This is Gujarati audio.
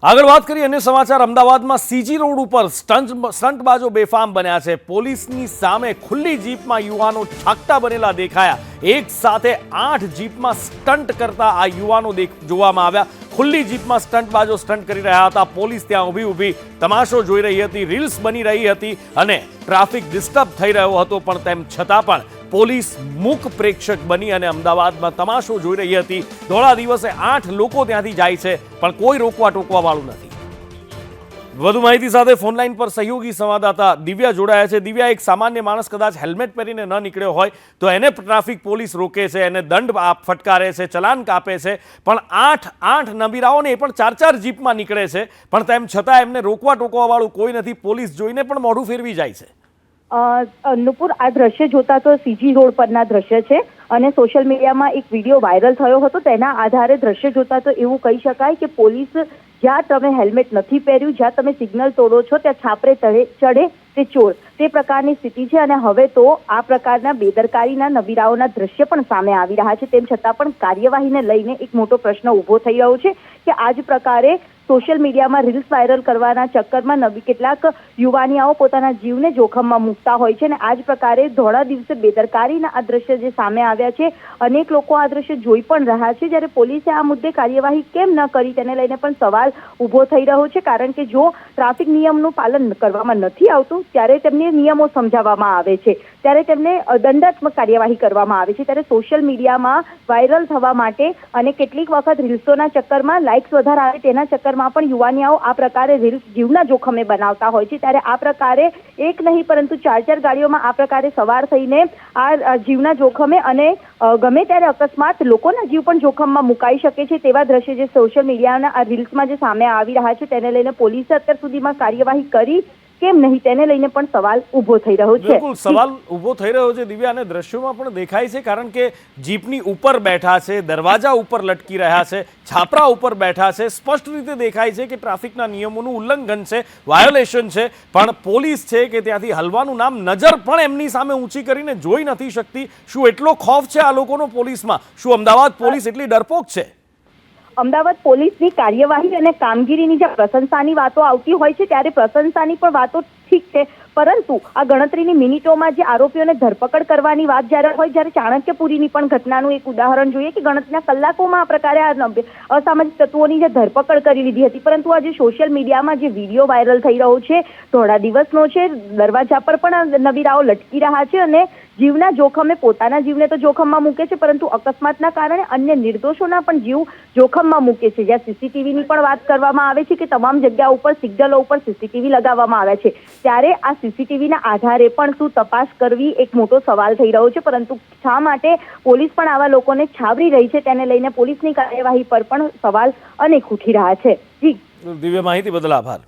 આગળ વાત કરીએ અન્ય સમાચાર। અમદાવાદમાં સીજી રોડ ઉપર સ્ટંટબાજો બેફામ બન્યા છે। પોલીસની સામે ખુલ્લી જીપમાં યુવાનો છાકટા બનેલા દેખાયા। એક સાથે 8 જીપમાં સ્ટંટ કરતા આ યુવાનો જોવામાં આવ્યા। ખુલ્લી જીપમાં સ્ટંટબાજો સ્ટંટ કરી રહ્યા હતા। પોલીસ ત્યાં ઊભી તમાશો જોઈ રહી હતી, રીલ્સ બની રહી હતી અને ટ્રાફિક ડિસ્ટર્બ થઈ રહ્યો હતો, પણ તેમ છતાં પણ પોલીસ મૂક પ્રેક્ષક બની અને અમદાવાદમાં તમાશો જોઈ રહી હતી। ધોળા દિવસે 8 લોકો ત્યાંથી જાય છે, પણ કોઈ રોકવા ટોકવા વાળું નથી। વધુ માહિતી સાથે ફોનલાઈન પર સહયોગી સંવાદદાતા દિવ્યા જોડાયા છે। દિવ્યા, એક સામાન્ય માણસ કદાચ હેલ્મેટ પહેરીને ન નીકળ્યો હોય તો એને ટ્રાફિક પોલીસ રોકે છે, એને દંડ ફટકારે છે, ચલાન કાપે છે, પણ 8 નબીરાઓને એ પણ 4 જીપમાં નીકળે છે, પણ તેમ છતાં એમને રોકવા ટોકવા વાળું કોઈ નથી। પોલીસ જોઈને પણ મોઢું ફેરવી જાય છે। નુપુર, આ દ્રશ્ય જોતા તો સીજી રોડ પરના દ્રશ્ય છે અને સોશિયલ મીડિયામાં એક વિડીયો વાયરલ થયો હતો। તેના આધારે દ્રશ્ય જોતા તો એવું કહી શકાય કે પોલીસ જ્યાં તમે હેલ્મેટ નથી પહેર્યું, જ્યાં તમે સિગ્નલ તોડો છો, ત્યાં છાપરે ચડે તે ચોર, તે પ્રકારની સ્થિતિ છે। અને હવે તો આ પ્રકારના બેદરકારીના નબીરાઓના દ્રશ્ય પણ સામે આવી રહ્યા છે। તેમ છતાં પણ કાર્યવાહીને લઈને એક મોટો પ્રશ્ન ઊભો થઈ રહ્યો છે કે આ જ પ્રકારે સોશિયલ મીડિયામાં રીલ્સ વાયરલ કરવાના ચક્કરમાં કેટલાક યુવાનિયાઓ પોતાના જીવને જોખમમાં મૂકતા હોય છે અને આ જ પ્રકારે ધોળા દિવસે બેદરકારીના આ દ્રશ્ય જે સામે આવ્યા છે, અનેક લોકો આ દ્રશ્ય જોઈ પણ રહ્યા છે। જ્યારે પોલીસે આ મુદ્દે કાર્યવાહી કેમ ન કરી તેને લઈને પણ સવાલ ઊભો થઈ રહ્યો છે, કારણ કે જો ટ્રાફિક નિયમનું પાલન કરવામાં નથી આવતું ત્યારે તેમને નિયમો સમજાવવામાં આવે છે, ત્યારે તેમને દંડાત્મક કાર્યવાહી કરવામાં આવે છે। ત્યારે સોશિયલ મીડિયામાં વાયરલ થવા માટે અને કેટલીક વખત રીલ્સોના ચક્કરમાં લાઇક્સ વધારે આવે તેના ચક્કરમાં પણ યુવાનિયાઓ આ પ્રકારે રીલ્સ જીવના જોખમે બનાવતા હોય છે। ત્યારે આ પ્રકારે એક નહીં પરંતુ 4 ગાડીઓમાં આ પ્રકારે સવાર થઈને આ જીવના જોખમે અને ગમે ત્યારે અકસ્માત લોકોના જીવ પણ જોખમમાં મુકાઈ શકે છે તેવા દ્રશ્ય જે સોશિયલ મીડિયાના આ રીલ્સમાં જે સામે આવી રહ્યા છે તેને લઈને પોલીસે અત્યાર સુધીમાં કાર્યવાહી કરી કેમ નહીં તેને લઈને પણ સવાલ ઊભો થઈ રહ્યો છે। બિલકુલ સવાલ ઊભો થઈ રહ્યો છે દિવ્યા, અને દ્રશ્યોમાં પણ દેખાય છે, કારણ કે જીપની ઉપર બેઠા છે, દરવાજા ઉપર લટકી રહ્યા છે, છાપરા ઉપર બેઠા છે, સ્પષ્ટ રીતે દેખાય છે કે ટ્રાફિકના નિયમોનું ઉલ્લંઘન છે, વાયોલેશન છે, પણ પોલીસ છે કે ત્યાંથી હલવાનું નામ નજર પણ એમની સામે ઊંચી કરીને જોઈ નથી શકતી। શું એટલો ખોફ છે આ લોકોનો પોલીસમાં? શું અમદાવાદ પોલીસ એટલી ડરપોક છે? અમદાવાદ પોલીસની કાર્યવાહી અને કામગીરીની જે પ્રશંસાની વાતો આવતી હોય છે ત્યારે પ્રશંસાની પણ વાતો ઠીક છે, પરંતુ આ ગણતરીની મિનિટોમાં જે આરોપીઓને ધરપકડ કરવાની વાત જ્યારે હોય, જ્યારે ચાણક્યપુરીની પણ ઘટનાનું એક ઉદાહરણ જોઈએ કે ગણતરીના કલાકોમાં આ પ્રકારે આ અસામાજિક તત્વોની જે ધરપકડ કરી લીધી હતી, પરંતુ આજે સોશિયલ મીડિયામાં જે વિડીયો વાયરલ થઈ રહ્યો છે ધોળા દિવસનો છે, દરવાજા પર પણ નબીરાઓ લટકી રહ્યા છે અને જીવના જોખમે પોતાના જીવને તો જોખમમાં મૂકે છે, પરંતુ અકસ્માતના કારણે અન્ય નિર્દોષોના પણ જીવ જોખમમાં મૂકે છે। જ્યાં સીસીટીવીની પણ વાત કરવામાં આવે છે કે તમામ જગ્યા ઉપર સિગ્નલો ઉપર સીસીટીવી લગાવવામાં આવ્યા છે, ત્યારે આ સીસીટીવીના આધારે પણ શું તપાસ કરવી એક મોટો સવાલ થઈ રહ્યો છે, પરંતુ શા માટે પોલીસ પણ આવા લોકોને છાવરી રહી છે તેને લઈને પોલીસની કાર્યવાહી પર પણ સવાલ અનેક ઉઠી રહ્યા છે। જી દિવ્ય, માહિતી બદલ આભાર।